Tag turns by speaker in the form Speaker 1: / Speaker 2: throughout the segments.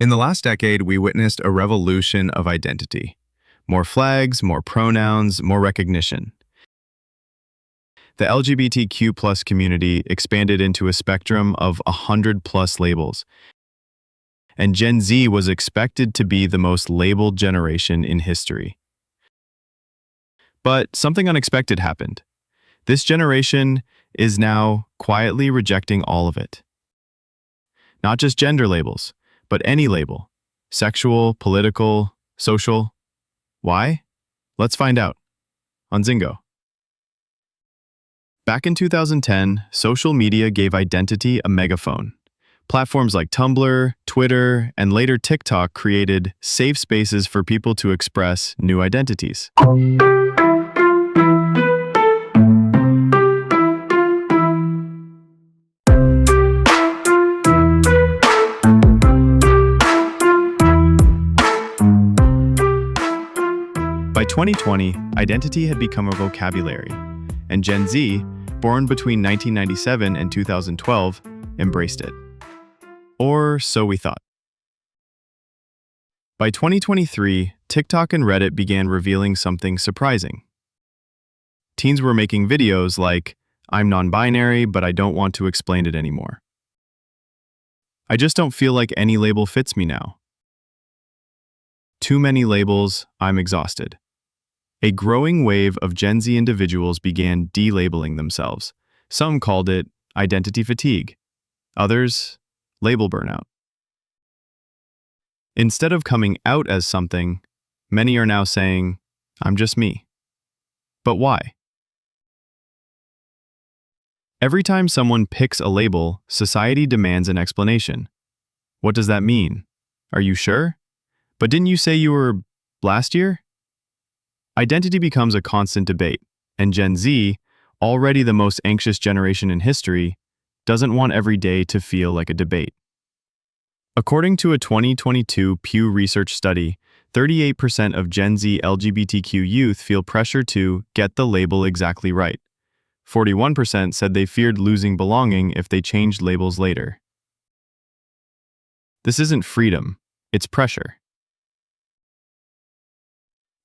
Speaker 1: In the last decade, we witnessed a revolution of identity. More flags, more pronouns, more recognition. The LGBTQ plus community expanded into a spectrum of 100 plus labels, and Gen Z was expected to be the most labeled generation in history. But something unexpected happened. This generation is now quietly rejecting all of it. Not just gender labels, but any label. Sexual, political, social. Why? Let's find out. On Zingo. Back in 2010, social media gave identity a megaphone. Platforms like Tumblr, Twitter, and later TikTok created safe spaces for people to express new identities. By 2020, identity had become a vocabulary, and Gen Z, born between 1997 and 2012, embraced it. Or so we thought. By 2023, TikTok and Reddit began revealing something surprising. Teens were making videos like, "I'm non-binary, but I don't want to explain it anymore. I just don't feel like any label fits me now. Too many labels, I'm exhausted." A growing wave of Gen Z individuals began delabeling themselves. Some called it identity fatigue, others label burnout. Instead of coming out as something, many are now saying, "I'm just me." But why? Every time someone picks a label, society demands an explanation. What does that mean? Are you sure? But didn't you say you were last year? Identity becomes a constant debate, and Gen Z, already the most anxious generation in history, doesn't want every day to feel like a debate. According to a 2022 Pew Research study, 38% of Gen Z LGBTQ youth feel pressure to get the label exactly right. 41% said they feared losing belonging if they changed labels later. This isn't freedom, it's pressure.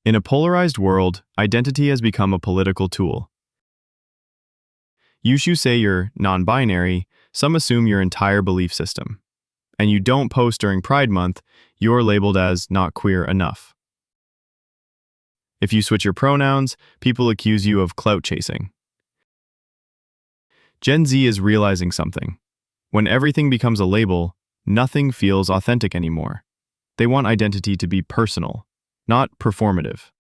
Speaker 1: In a polarized world, identity has become a political tool. You say you're non-binary, some assume your entire belief system. And you don't post during Pride Month, you're labeled as not queer enough. If you switch your pronouns, people accuse you of clout chasing. Gen Z is realizing something. When everything becomes a label, nothing feels authentic anymore. They want identity to be personal, not performative.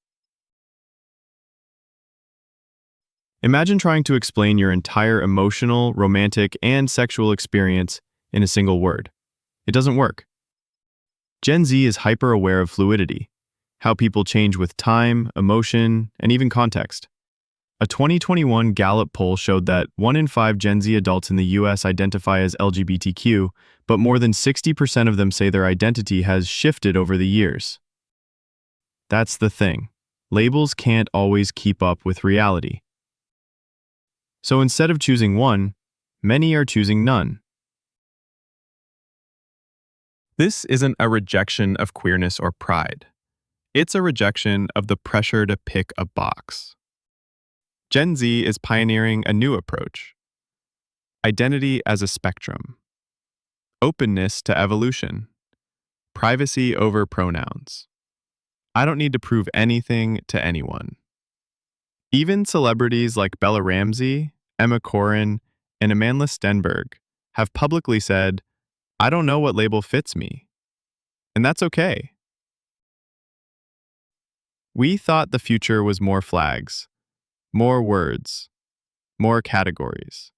Speaker 1: Imagine trying to explain your entire emotional, romantic, and sexual experience in a single word. It doesn't work. Gen Z is hyper-aware of fluidity, how people change with time, emotion, and even context. A 2021 Gallup poll showed that 1 in 5 Gen Z adults in the US identify as LGBTQ, but more than 60% of them say their identity has shifted over the years. That's the thing. Labels can't always keep up with reality. So instead of choosing one, many are choosing none. This isn't a rejection of queerness or pride. It's a rejection of the pressure to pick a box. Gen Z is pioneering a new approach. Identity as a spectrum. Openness to evolution. Privacy over pronouns. I don't need to prove anything to anyone. Even celebrities like Bella Ramsey, Emma Corrin, and Amandla Stenberg have publicly said, "I don't know what label fits me." And that's okay. We thought the future was more flags, more words, more categories.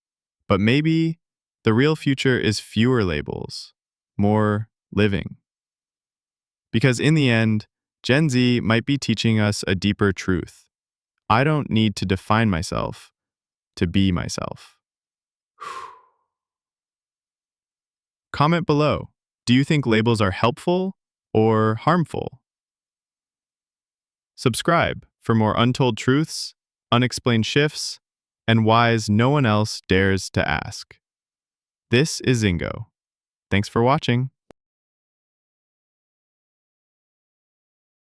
Speaker 1: But maybe the real future is fewer labels, more living. Because in the end, Gen Z might be teaching us a deeper truth. I don't need to define myself to be myself. Comment below. Do you think labels are helpful or harmful? Subscribe for more untold truths, unexplained shifts, and whys no one else dares to ask. This is Zingo. Thanks for watching.